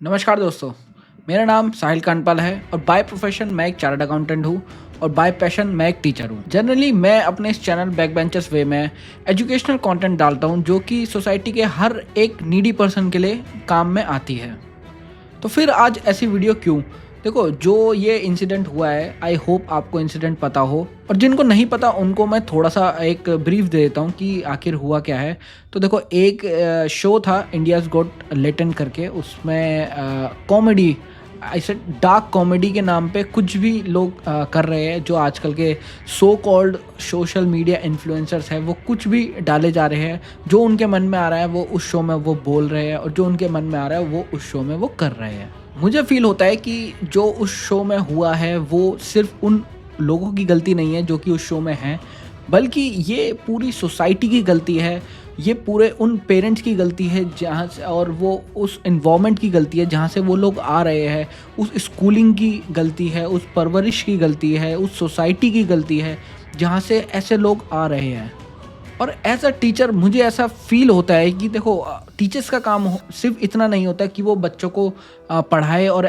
नमस्कार दोस्तों, मेरा नाम साहिल कांडपाल है और बाय प्रोफेशन मैं एक चार्टर्ड अकाउंटेंट हूँ और बाय पैशन मैं एक टीचर हूँ। जनरली मैं अपने इस चैनल बैक बेंचर्स वे में एजुकेशनल कंटेंट डालता हूँ जो कि सोसाइटी के हर एक नीडी पर्सन के लिए काम में आती है। तो फिर आज ऐसी वीडियो क्यों? देखो, जो ये इंसिडेंट हुआ है, आई होप आपको इंसिडेंट पता हो, और जिनको नहीं पता उनको मैं थोड़ा सा एक ब्रीफ दे देता हूँ कि आखिर हुआ क्या है। तो देखो, एक शो था इंडियाज़ गॉट लेटेंट करके, उसमें कॉमेडी, ऐसे डार्क कॉमेडी के नाम पे कुछ भी लोग कर रहे हैं। जो आजकल के so called social media influencers हैं, वो कुछ भी डाले जा रहे हैं। जो उनके मन में आ रहा है वो उस शो में वो बोल रहे हैं, और जो उनके मन में आ रहा है वो उस शो में वो कर रहे हैं। मुझे फील होता है कि जो उस शो में हुआ है वो सिर्फ उन लोगों की गलती नहीं है जो कि उस शो में हैं, बल्कि ये पूरी सोसाइटी की गलती है। ये पूरे उन पेरेंट्स की गलती है जहाँ से, और वो उस इन्वायरमेंट की गलती है जहाँ से वो लोग आ रहे हैं। उस स्कूलिंग की गलती है, उस परवरिश की गलती है, उस सोसाइटी की गलती है जहाँ से ऐसे लोग आ रहे हैं। और एज अ टीचर मुझे ऐसा फील होता है कि देखो, टीचर्स का काम सिर्फ इतना नहीं होता कि वो बच्चों को पढ़ाए और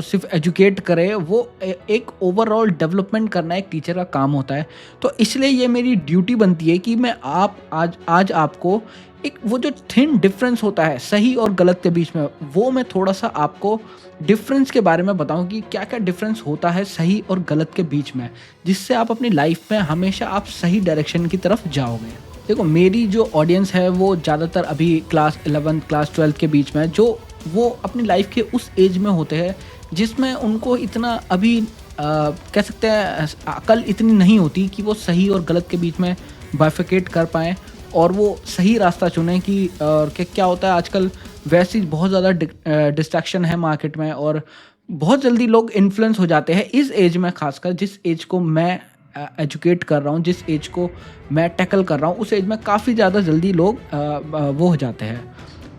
सिर्फ एजुकेट करे। वो एक ओवरऑल डेवलपमेंट करना एक टीचर का काम होता है। तो इसलिए ये मेरी ड्यूटी बनती है कि मैं आज आपको एक वो जो थिन डिफरेंस होता है सही और गलत के बीच में, वो मैं थोड़ा सा आपको डिफरेंस के बारे में बताऊं कि क्या क्या डिफरेंस होता है सही और गलत के बीच में, जिससे आप अपनी लाइफ में हमेशा आप सही डायरेक्शन की तरफ जाओगे। देखो, मेरी जो ऑडियंस है वो ज़्यादातर अभी क्लास 11 क्लास 12 के बीच में, जो वो अपनी लाइफ के उस एज में होते हैं जिसमें उनको इतना अभी कह सकते हैं अकल इतनी नहीं होती कि वो सही और गलत के बीच में बाइफिकेट कर पाएँ और वो सही रास्ता चुनें। कि और क्या होता है आजकल, वैसे ही बहुत ज़्यादा डिस्ट्रैक्शन है मार्केट में, और बहुत जल्दी लोग इन्फ्लुएंस हो जाते हैं इस एज में। खासकर जिस एज को मैं एजुकेट कर रहा हूँ, जिस एज को मैं टैकल कर रहा हूँ, उस एज में काफ़ी ज़्यादा जल्दी लोग वो हो जाते हैं,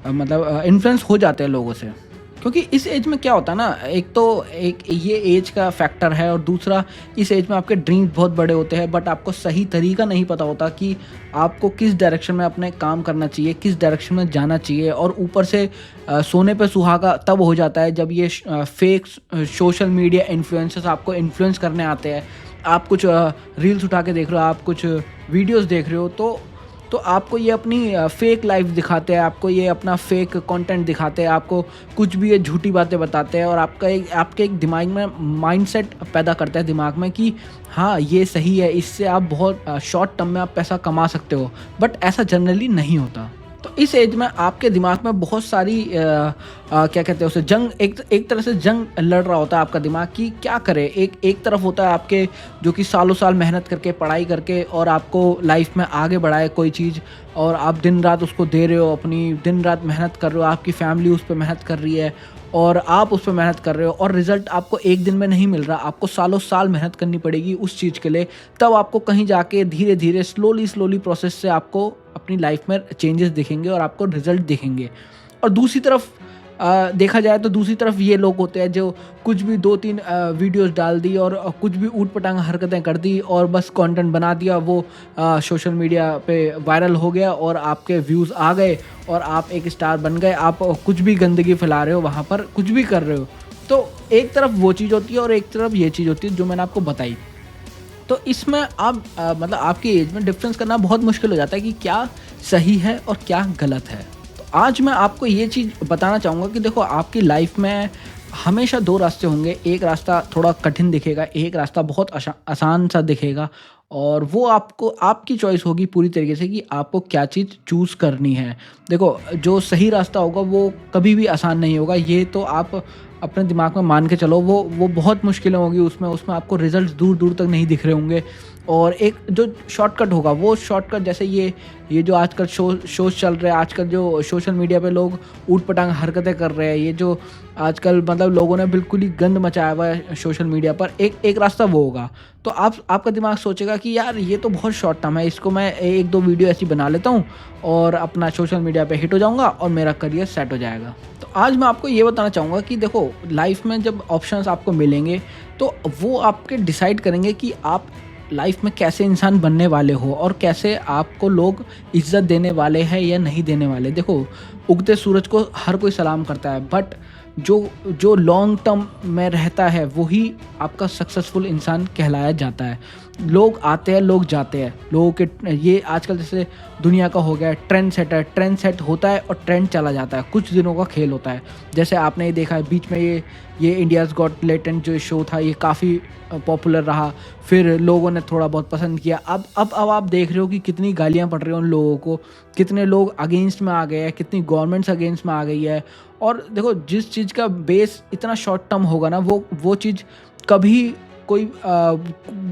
मतलब इन्फ्लुएंस हो जाते हैं लोगों से। क्योंकि इस एज में क्या होता है ना, एक तो एक ये एज का फैक्टर है, और दूसरा इस एज में आपके ड्रीम्स बहुत बड़े होते हैं, बट आपको सही तरीका नहीं पता होता कि आपको किस डायरेक्शन में अपने काम करना चाहिए, किस डायरेक्शन में जाना चाहिए। और ऊपर से सोने पे सुहागा तब हो जाता है जब ये फेक सोशल मीडिया इन्फ्लुएंसर्स आपको इन्फ्लुएंस करने आते हैं। आप कुछ रील्स उठा के देख रहे हो, आप कुछ वीडियोस देख रहे हो, तो आपको ये अपनी फेक लाइफ दिखाते हैं, आपको ये अपना फेक कंटेंट दिखाते हैं, आपको कुछ भी ये झूठी बातें बताते हैं, और आपके एक दिमाग में माइंडसेट पैदा करता है दिमाग में कि हाँ ये सही है, इससे आप बहुत शॉर्ट टर्म में आप पैसा कमा सकते हो। बट ऐसा जनरली नहीं होता। तो इस एज में आपके दिमाग में बहुत सारी क्या कहते हैं उसे, जंग, एक तरह से जंग लड़ रहा होता है आपका दिमाग कि क्या करे। एक तरफ होता है आपके जो कि सालों साल मेहनत करके पढ़ाई करके और आपको लाइफ में आगे बढ़ाए कोई चीज़, और आप दिन रात उसको दे रहे हो, अपनी दिन रात मेहनत कर रहे हो, आपकी फैमिली उस पर मेहनत कर रही है और आप उस पर मेहनत कर रहे हो, और रिज़ल्ट आपको एक दिन में नहीं मिल रहा, आपको सालों साल मेहनत करनी पड़ेगी उस चीज़ के लिए। तब आपको कहीं जाके धीरे धीरे स्लोली प्रोसेस से आपको अपनी लाइफ में चेंजेस दिखेंगे और आपको रिजल्ट दिखेंगे। और दूसरी तरफ देखा जाए तो दूसरी तरफ ये लोग होते हैं जो कुछ भी 2-3 वीडियोस डाल दी और कुछ भी ऊट पटांग हरकतें कर दी और बस कंटेंट बना दिया, वो सोशल मीडिया पे वायरल हो गया और आपके व्यूज़ आ गए और आप एक स्टार बन गए। आप कुछ भी गंदगी फैला रहे हो, वहाँ पर कुछ भी कर रहे हो। तो एक तरफ वो चीज़ होती है और एक तरफ ये चीज़ होती है जो मैंने आपको बताई। तो इसमें आप मतलब आपकी एज में डिफरेंस करना बहुत मुश्किल हो जाता है कि क्या सही है और क्या गलत है। तो आज मैं आपको ये चीज़ बताना चाहूँगा कि देखो, आपकी लाइफ में हमेशा 2 रास्ते होंगे। एक रास्ता थोड़ा कठिन दिखेगा, एक रास्ता बहुत आसान सा दिखेगा, और वो आपको आपकी चॉइस होगी पूरी तरीके से कि आपको क्या चीज़ चूज़ करनी है। देखो, जो सही रास्ता होगा वो कभी भी आसान नहीं होगा, ये तो आप अपने दिमाग में मान के चलो। वो बहुत मुश्किलें होगी उसमें आपको रिजल्ट्स दूर दूर तक नहीं दिख रहे होंगे। और एक जो शॉर्टकट होगा, वो शॉर्टकट जैसे ये जो आजकल शोज़ चल रहे हैं, आजकल जो सोशल मीडिया पे लोग ऊट पटांग हरकतें कर रहे हैं, ये जो आजकल मतलब लोगों ने बिल्कुल ही गंद मचाया हुआ है सोशल मीडिया पर, एक रास्ता वो होगा। तो आपका दिमाग सोचेगा कि यार ये तो बहुत शॉर्ट टर्म है, इसको मैं 1-2 वीडियो ऐसी बना लेता हूँ और अपना सोशल मीडिया पे हिट हो जाऊँगा और मेरा करियर सेट हो जाएगा। तो आज मैं आपको ये बताना चाहूँगा कि देखो, लाइफ में जब ऑप्शंस आपको मिलेंगे तो वो आपके डिसाइड करेंगे कि आप लाइफ में कैसे इंसान बनने वाले हो और कैसे आपको लोग इज्जत देने वाले हैं या नहीं देने वाले। देखो, उगते सूरज को हर कोई सलाम करता है, बट जो जो लॉन्ग टर्म में रहता है वही आपका सक्सेसफुल इंसान कहलाया जाता है। लोग आते हैं, लोग जाते हैं, लोगों के ये आजकल जैसे दुनिया का हो गया है ट्रेंड सेटर, ट्रेंड सेट होता है और ट्रेंड चला जाता है, कुछ दिनों का खेल होता है। जैसे आपने ये देखा है बीच में ये इंडियाज़ गॉट टैलेंट जो शो था ये काफ़ी पॉपुलर रहा, फिर लोगों ने थोड़ा बहुत पसंद किया। अब आप देख रहे हो कि कितनी गालियाँ पड़ रही हैं उन लोगों को, कितने लोग अगेंस्ट में आ गए हैं, कितनी गवर्नमेंट्स अगेंस्ट में आ गई है। और देखो जिस चीज़ का बेस इतना शॉर्ट टर्म होगा ना वो चीज़ कभी कोई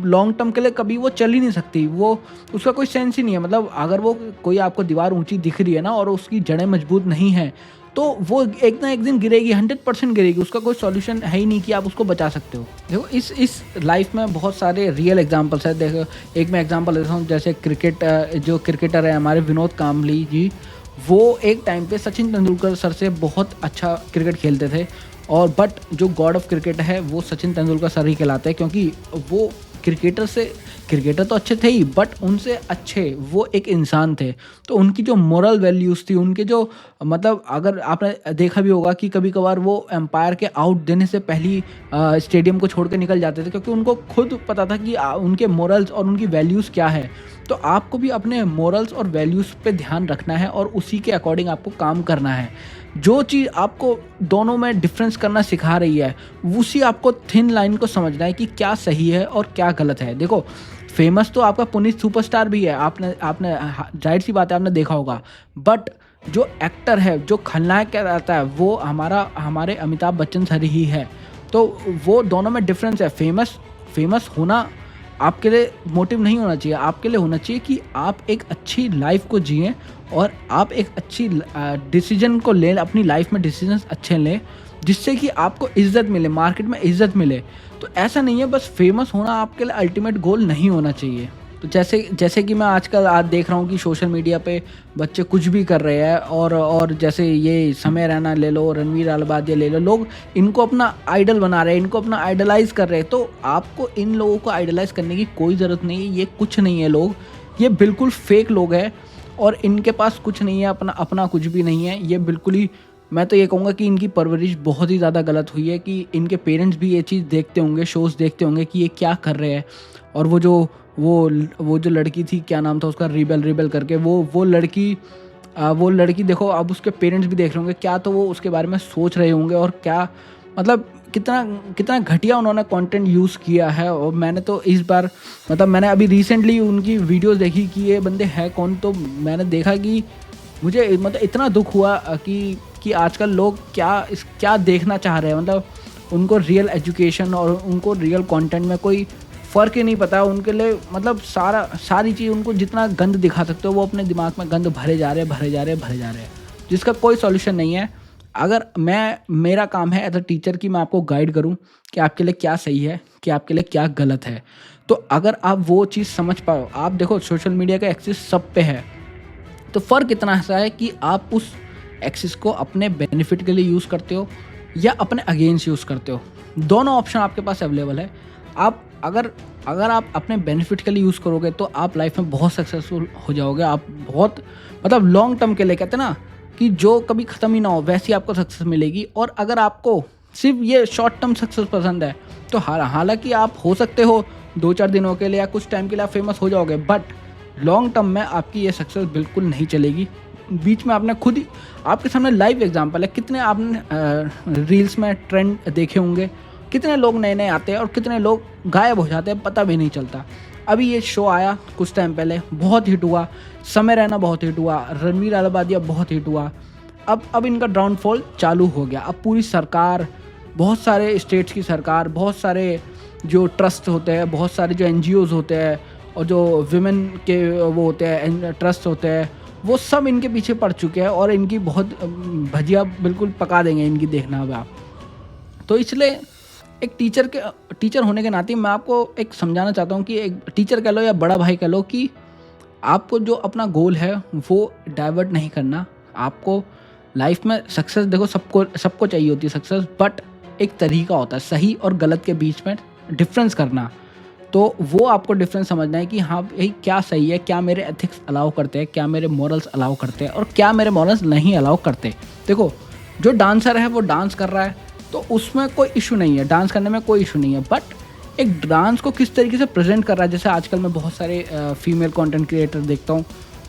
लॉन्ग टर्म के लिए कभी वो चल ही नहीं सकती, वो उसका कोई सेंस ही नहीं है। मतलब अगर वो कोई आपको दीवार ऊंची दिख रही है ना और उसकी जड़ें मजबूत नहीं है तो वो एक ना एक दिन गिरेगी, 100% गिरेगी, उसका कोई सॉल्यूशन है ही नहीं कि आप उसको बचा सकते हो। देखो इस लाइफ में बहुत सारे रियल एग्जांपल्स है। देखो एक मैं एग्जांपल देता हूँ, जैसे जो क्रिकेटर है हमारे विनोद कांबली जी, वो एक टाइम पे सचिन तेंदुलकर सर से बहुत अच्छा क्रिकेट खेलते थे, और बट जो गॉड ऑफ क्रिकेट है वो सचिन तेंदुलकर सर ही कहलाते हैं, क्योंकि वो क्रिकेटर तो अच्छे थे ही, बट उनसे अच्छे वो एक इंसान थे। तो उनकी जो मोरल वैल्यूज़ थी, उनके जो मतलब अगर आपने देखा भी होगा कि कभी कभार वो एम्पायर के आउट देने से पहले स्टेडियम को छोड़ के निकल जाते थे, क्योंकि उनको खुद पता था कि उनके मोरल्स और उनकी वैल्यूज़ क्या है। तो आपको भी अपने मोरल्स और वैल्यूज़ पे ध्यान रखना है और उसी के अकॉर्डिंग आपको काम करना है। जो चीज़ आपको दोनों में डिफरेंस करना सिखा रही है उसी आपको थिन लाइन को समझना है कि क्या सही है और क्या गलत है। देखो फेमस तो आपका पुनीत सुपरस्टार भी है, आपने जाहिर सी बात है आपने देखा होगा, बट जो एक्टर है, जो खलनायक कहलाता है वो हमारे अमिताभ बच्चन सर ही है। तो वो दोनों में डिफरेंस है। फेमस होना आपके लिए मोटिव नहीं होना चाहिए, आपके लिए होना चाहिए कि आप एक अच्छी लाइफ को जिएं और आप एक अच्छी डिसीजन को लें, अपनी लाइफ में डिसीजंस अच्छे लें जिससे कि आपको इज्जत मिले, मार्केट में इज्जत मिले। तो ऐसा नहीं है बस फेमस होना आपके लिए अल्टीमेट गोल नहीं होना चाहिए। तो जैसे कि मैं आजकल आज देख रहा हूँ कि सोशल मीडिया पे बच्चे कुछ भी कर रहे हैं, और जैसे ये समय रैना ले लो, रणवीर अहलूवालिया ले लो, लोग इनको अपना आइडल बना रहे हैं, इनको अपना आइडलाइज कर रहे हैं। तो आपको इन लोगों को आइडलाइज करने की कोई ज़रूरत नहीं है, ये कुछ नहीं है लोग, ये बिल्कुल फेक लोग हैं और इनके पास कुछ नहीं है, अपना कुछ भी नहीं है। ये बिल्कुल ही, मैं तो ये कहूँगा कि इनकी परवरिश बहुत ही ज़्यादा गलत हुई है कि इनके पेरेंट्स भी ये चीज़ देखते होंगे, शोज़ देखते होंगे कि ये क्या कर रहे हैं। और वो जो लड़की थी, क्या नाम था उसका, रिबेल करके, वो लड़की देखो अब उसके पेरेंट्स भी देख रहे होंगे, क्या तो वो उसके बारे में सोच रहे होंगे और क्या मतलब कितना घटिया उन्होंने कंटेंट यूज़ किया है। और मैंने तो इस बार मतलब मैंने अभी रिसेंटली उनकी वीडियोस देखी कि ये बंदे हैं कौन, तो मैंने देखा कि मुझे मतलब इतना दुख हुआ कि आजकल लोग क्या देखना चाह रहे हैं। मतलब उनको रियल एजुकेशन और उनको रियल कंटेंट में कोई फ़र्क ही नहीं पता उनके लिए। मतलब सारी चीज़ उनको जितना गंद दिखा सकते हो वो अपने दिमाग में गंद भरे जा रहे हैं जिसका कोई सॉल्यूशन नहीं है। अगर मेरा काम है एज अ टीचर कि मैं आपको गाइड करूं कि आपके लिए क्या सही है, कि आपके लिए क्या गलत है। तो अगर आप वो चीज़ समझ पाओ, आप देखो सोशल मीडिया का एक्सेस सब पे है, तो फ़र्क इतना ऐसा है कि आप उस एक्सेस को अपने बेनिफिट के लिए यूज़ करते हो या अपने अगेंस्ट यूज़ करते हो। दोनों ऑप्शन आपके पास अवेलेबल है। आप अगर आप अपने बेनिफिट के लिए यूज़ करोगे तो आप लाइफ में बहुत सक्सेसफुल हो जाओगे। आप बहुत मतलब लॉन्ग टर्म के लिए, कहते हैं ना कि जो कभी ख़त्म ही ना हो, वैसी आपको सक्सेस मिलेगी। और अगर आपको सिर्फ ये शॉर्ट टर्म सक्सेस पसंद है तो हालांकि आप हो सकते हो 2-4 दिनों के लिए या कुछ टाइम के लिए आप फेमस हो जाओगे, बट लॉन्ग टर्म में आपकी ये सक्सेस बिल्कुल नहीं चलेगी। बीच में आपने खुद ही, आपके सामने लाइव एग्जांपल है, कितने आपने रील्स में ट्रेंड देखे होंगे, कितने लोग नए आते हैं और कितने लोग गायब हो जाते हैं, पता भी नहीं चलता। अभी ये शो आया कुछ टाइम पहले, बहुत हिट हुआ, समय रैना बहुत हिट हुआ, रणवीर अहलूवालिया बहुत हिट हुआ। अब इनका डाउनफॉल चालू हो गया। अब पूरी सरकार, बहुत सारे स्टेट्स की सरकार, बहुत सारे जो ट्रस्ट होते हैं, बहुत सारे जो NGOs होते हैं और जो विमेन के वो होते हैं ट्रस्ट होते हैं, वो सब इनके पीछे पड़ चुके हैं और इनकी बहुत भजिया बिल्कुल पका देंगे इनकी, देखना अब आप। तो इसलिए एक टीचर होने के नाते मैं आपको एक समझाना चाहता हूँ कि एक टीचर कह लो या बड़ा भाई कह लो कि आपको जो अपना गोल है वो डाइवर्ट नहीं करना। आपको लाइफ में सक्सेस, देखो सबको चाहिए होती है सक्सेस, बट एक तरीका होता है सही और गलत के बीच में डिफरेंस करना। तो वो आपको डिफरेंस समझना है कि हाँ भाई क्या सही है, क्या मेरे एथिक्स अलाउ करते हैं, क्या मेरे मॉरल्स अलाउ करते हैं और क्या मेरे मॉरल्स नहीं अलाउ करते। देखो, जो डांसर है वो डांस कर रहा है तो उसमें कोई इशू नहीं है, डांस करने में कोई इशू नहीं है, बट एक डांस को किस तरीके से प्रेजेंट कर रहा है, जैसे आजकल मैं बहुत सारे फीमेल कंटेंट क्रिएटर देखता हूँ,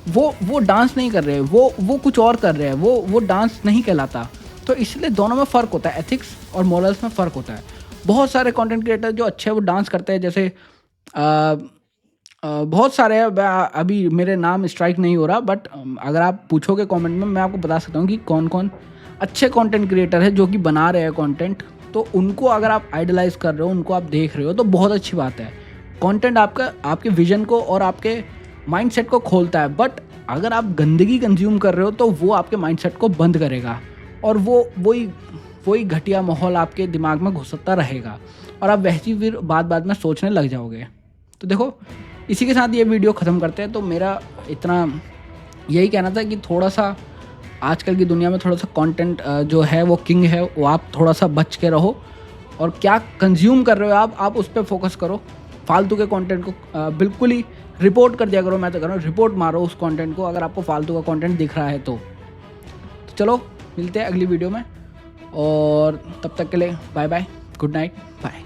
वो डांस नहीं कर रहे, वो कुछ और कर रहे हैं, वो डांस नहीं कहलाता। तो इसलिए दोनों में फ़र्क होता है, एथिक्स और मॉरल्स में फ़र्क होता है। बहुत सारे कंटेंट क्रिएटर जो अच्छे हैं वो डांस करते हैं, जैसे बहुत सारे हैं, अभी मेरे नाम स्ट्राइक नहीं हो रहा, बट अगर आप पूछोगे कमेंट में मैं आपको बता सकता हूँ कि कौन कौन अच्छे कंटेंट क्रिएटर है जो कि बना रहे हैं कंटेंट। तो उनको अगर आप आइडलाइज कर रहे हो, उनको आप देख रहे हो तो बहुत अच्छी बात है। कंटेंट आपका आपके विजन को और आपके माइंडसेट को खोलता है, बट अगर आप गंदगी कंज्यूम कर रहे हो तो वो आपके माइंडसेट को बंद करेगा और वही घटिया माहौल आपके दिमाग में घुसता रहेगा और आप वैसी फिर बात में सोचने लग जाओगे। तो देखो, इसी के साथ ये वीडियो ख़त्म करते हैं। तो मेरा इतना यही कहना था कि थोड़ा सा आजकल की दुनिया में थोड़ा सा कंटेंट जो है वो किंग है, वो आप थोड़ा सा बच के रहो और क्या कंज्यूम कर रहे हो आप उस पर फोकस करो। फालतू के कंटेंट को बिल्कुल ही रिपोर्ट कर दिया करो। मैं तो कह रहा हूँ रिपोर्ट मारो उस कंटेंट को अगर आपको फालतू का कंटेंट दिख रहा है तो चलो मिलते हैं अगली वीडियो में और तब तक के लिए bye bye, good night, bye.